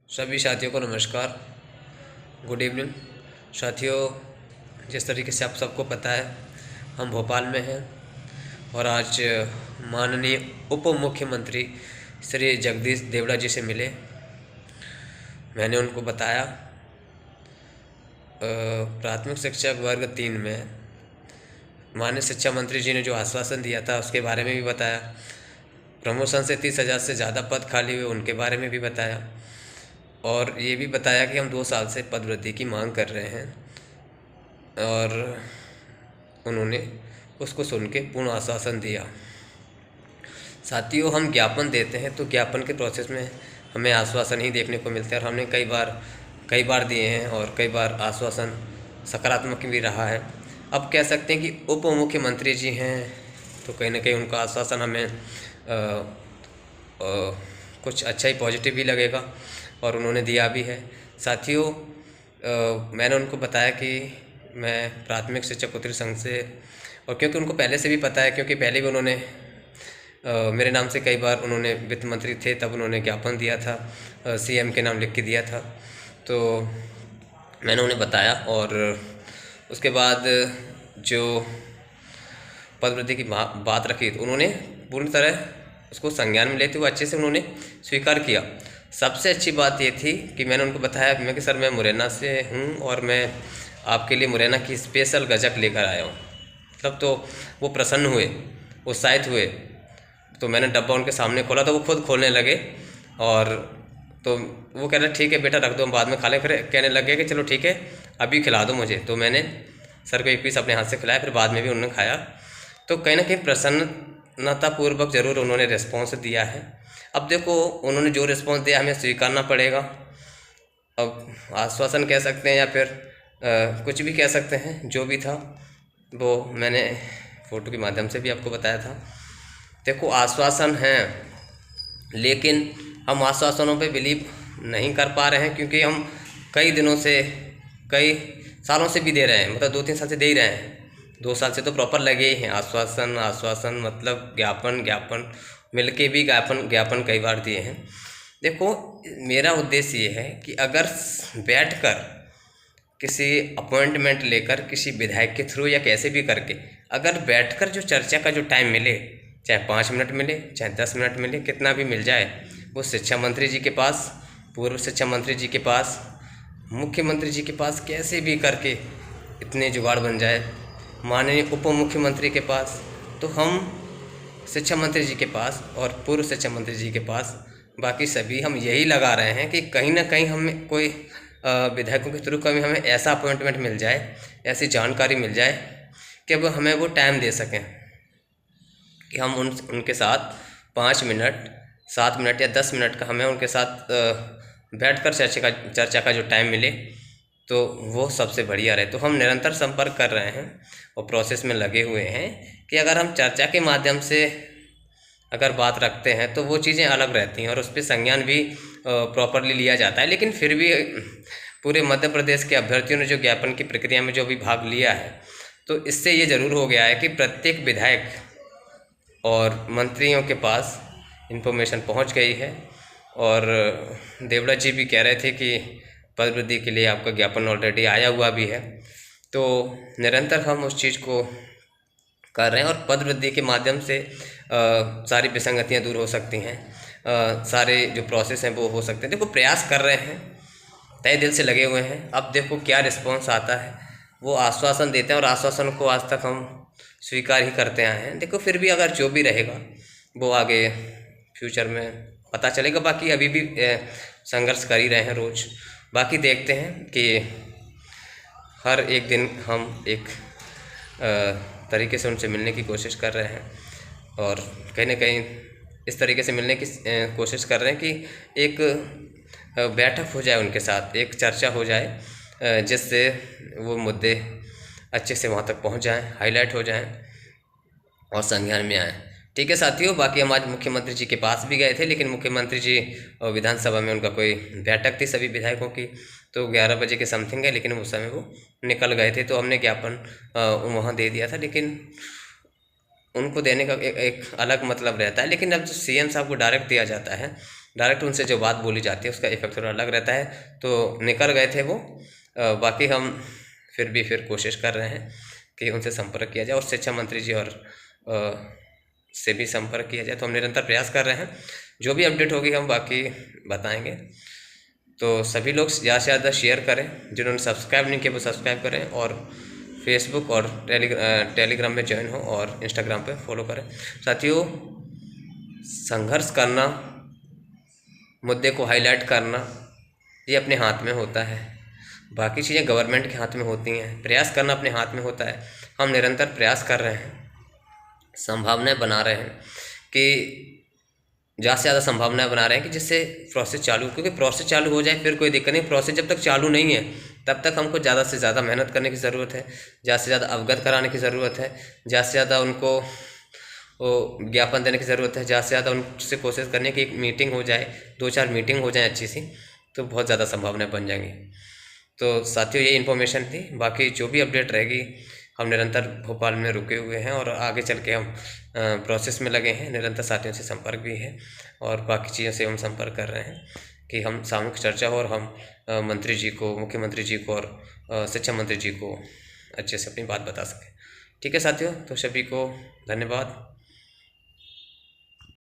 सभी साथियों को नमस्कार, गुड इवनिंग। साथियों, जिस तरीके से आप सबको पता है, हम भोपाल में हैं और आज माननीय उप मुख्यमंत्री श्री जगदीश देवड़ा जी से मिले। मैंने उनको बताया प्राथमिक शिक्षक वर्ग 3 में माननीय शिक्षा मंत्री जी ने जो आश्वासन दिया था उसके बारे में भी बताया। प्रमोशन से 30,000 से ज़्यादा पद खाली हुए उनके बारे में भी बताया और ये भी बताया कि हम 2 साल से पदवृद्धि की मांग कर रहे हैं और उन्होंने उसको सुन के पूर्ण आश्वासन दिया। साथियों, हम ज्ञापन देते हैं तो ज्ञापन के प्रोसेस में हमें आश्वासन ही देखने को मिलते हैं और हमने कई बार दिए हैं और कई बार आश्वासन सकारात्मक भी रहा है। अब कह सकते हैं कि उप मुख्यमंत्री जी हैं तो कहीं ना कहीं उनका आश्वासन हमें कुछ अच्छा ही पॉजिटिव भी लगेगा और उन्होंने दिया भी है। साथियों, मैंने उनको बताया कि मैं प्राथमिक शिक्षक उत्तरी संघ से, और क्योंकि उनको पहले से भी पता है, क्योंकि पहले भी उन्होंने मेरे नाम से कई बार, उन्होंने वित्त मंत्री थे तब उन्होंने ज्ञापन दिया था, सीएम के नाम लिख के दिया था, तो मैंने उन्हें बताया और उसके बाद जो पदवृद्धि की बात रखी तो उन्होंने पूरी तरह उसको संज्ञान में लेते हुए अच्छे से उन्होंने स्वीकार किया। सबसे अच्छी बात ये थी कि मैंने उनको बताया मैं कि सर मैं मुरैना से हूँ और मैं आपके लिए मुरैना की स्पेशल गजक लेकर आया हूँ। तब तो वो प्रसन्न हुए, उत्साहित हुए। तो मैंने डब्बा उनके सामने खोला तो वो खुद खोलने लगे और तो वो कह रहे ठीक है बेटा रख दो, हम बाद में खा लें। फिर कहने लगे कि चलो ठीक है अभी खिला दो मुझे। तो मैंने सर को एक पीस अपने हाथ से खिलाया, फिर बाद में भी उन्होंने खाया। तो कहीं ना कहीं प्रसन्नतापूर्वक ज़रूर उन्होंने रिस्पॉन्स दिया है। अब देखो उन्होंने जो रिस्पॉन्स दिया हमें स्वीकारना पड़ेगा। अब आश्वासन कह सकते हैं या फिर कुछ भी कह सकते हैं, जो भी था वो मैंने फ़ोटो के माध्यम से भी आपको बताया था। देखो आश्वासन हैं लेकिन हम आश्वासनों पे बिलीव नहीं कर पा रहे हैं, क्योंकि हम कई दिनों से, कई सालों से भी दे रहे हैं, मतलब 2-3 साल से दे ही रहे हैं। 2 साल से तो प्रॉपर लगे ही हैं। आश्वासन मतलब ज्ञापन मिलके भी ज्ञापन कई बार दिए हैं। देखो मेरा उद्देश्य ये है कि अगर बैठकर किसी अपॉइंटमेंट लेकर किसी विधायक के थ्रू या कैसे भी करके अगर बैठकर जो चर्चा का जो टाइम मिले, चाहे 5 मिनट मिले चाहे 10 मिनट मिले, कितना भी मिल जाए, वो शिक्षा मंत्री जी के पास, पूर्व शिक्षा मंत्री जी के पास, मुख्यमंत्री जी के पास, कैसे भी करके इतने जुगाड़ बन जाए, माननीय उप मुख्यमंत्री के पास, तो हम शिक्षा मंत्री जी के पास और पूर्व शिक्षा मंत्री जी के पास, बाकी सभी हम यही लगा रहे हैं कि कहीं ना कहीं हमें कोई विधायकों के थ्रू कभी हमें ऐसा अपॉइंटमेंट मिल जाए, ऐसी जानकारी मिल जाए कि अब हमें वो टाइम दे सकें कि हम उनके साथ 5 मिनट 7 मिनट या 10 मिनट का हमें उनके साथ बैठकर चर्चा का जो टाइम मिले तो वो सबसे बढ़िया रहे। तो हम निरंतर संपर्क कर रहे हैं और प्रोसेस में लगे हुए हैं कि अगर हम चर्चा के माध्यम से अगर बात रखते हैं तो वो चीज़ें अलग रहती हैं और उस पर संज्ञान भी प्रॉपरली लिया जाता है। लेकिन फिर भी पूरे मध्य प्रदेश के अभ्यर्थियों ने जो ज्ञापन की प्रक्रिया में जो भी भाग लिया है, तो इससे ये ज़रूर हो गया है कि प्रत्येक विधायक और मंत्रियों के पास इन्फॉर्मेशन पहुंच गई है। और देवड़ा जी भी कह रहे थे कि पदवृद्धि के लिए आपका ज्ञापन ऑलरेडी आया हुआ भी है। तो निरंतर हम उस चीज़ को कर रहे हैं और पदवृद्धि के माध्यम से सारी विसंगतियां दूर हो सकती हैं, सारे जो प्रोसेस हैं वो हो सकते हैं। देखो प्रयास कर रहे हैं, तय दिल से लगे हुए हैं। अब देखो क्या रिस्पॉन्स आता है। वो आश्वासन देते हैं और आश्वासन को आज तक हम स्वीकार ही करते आए हैं। देखो फिर भी अगर जो भी रहेगा वो आगे फ्यूचर में पता चलेगा। बाकी अभी भी संघर्ष कर ही रहे हैं रोज़। बाकी देखते हैं कि हर एक दिन हम एक तरीके से उनसे मिलने की कोशिश कर रहे हैं और कहीं ना कहीं इस तरीके से मिलने की कोशिश कर रहे हैं कि एक बैठक हो जाए उनके साथ, एक चर्चा हो जाए जिससे वो मुद्दे अच्छे से वहाँ तक पहुँच जाएं, हाईलाइट हो जाएं और संज्ञान में आएँ। ठीक है साथियों, बाकी हम आज मुख्यमंत्री जी के पास भी गए थे, लेकिन मुख्यमंत्री जी विधानसभा में उनका कोई बैठक थी सभी विधायकों की, तो 11 बजे के समथिंग है, लेकिन उस समय वो निकल गए थे। तो हमने ज्ञापन वहाँ दे दिया था, लेकिन उनको देने का एक अलग मतलब रहता है। लेकिन अब सीएम साहब को डायरेक्ट दिया जाता है डायरेक्ट उनसे जो बात बोली जाती है उसका इफेक्ट थोड़ा अलग रहता है। तो निकल गए थे वो, बाकी हम फिर कोशिश कर रहे हैं कि उनसे संपर्क किया जाए और शिक्षा मंत्री जी और से भी संपर्क किया जाए। तो हम निरंतर प्रयास कर रहे हैं, जो भी अपडेट होगी हम बाकी बताएंगे। तो सभी लोग ज़्यादा से ज़्यादा शेयर करें, जिन्होंने सब्सक्राइब नहीं किया वो सब्सक्राइब करें, और फेसबुक और टेलीग्राम में ज्वाइन हो और इंस्टाग्राम पे फॉलो करें। साथियों, संघर्ष करना, मुद्दे को हाईलाइट करना, ये अपने हाथ में होता है। बाकी चीज़ें गवर्नमेंट के हाथ में होती हैं, प्रयास करना अपने हाथ में होता है। हम निरंतर प्रयास कर रहे हैं, संभावनाएं बना रहे हैं कि ज़्यादा से ज़्यादा संभावनाएं बना रहे हैं कि जिससे प्रोसेस चालू, क्योंकि प्रोसेस चालू हो जाए फिर कोई दिक्कत नहीं। प्रोसेस जब तक चालू नहीं है तब तक हमको ज़्यादा से ज़्यादा मेहनत करने की ज़रूरत है, ज़्यादा से ज़्यादा अवगत कराने की ज़रूरत है, ज़्यादा से ज़्यादा उनको वो ज्ञापन देने की ज़रूरत है, ज़्यादा से ज़्यादा उनसे कोशिश करने की एक मीटिंग हो जाए, 2-4 मीटिंग हो जाए अच्छी सी, तो बहुत ज़्यादा संभावनाएं बन जाएंगी। तो साथियों, ये इन्फॉर्मेशन थी। बाकी जो भी अपडेट रहेगी, हम निरंतर भोपाल में रुके हुए हैं और आगे चल के हम प्रोसेस में लगे हैं। निरंतर साथियों से संपर्क भी है और बाकी चीज़ों से हम संपर्क कर रहे हैं कि हम सामूहिक चर्चा हो और हम मंत्री जी को, मुख्यमंत्री जी को और शिक्षा मंत्री जी को अच्छे से अपनी बात बता सकें। ठीक है साथियों, तो सभी को धन्यवाद।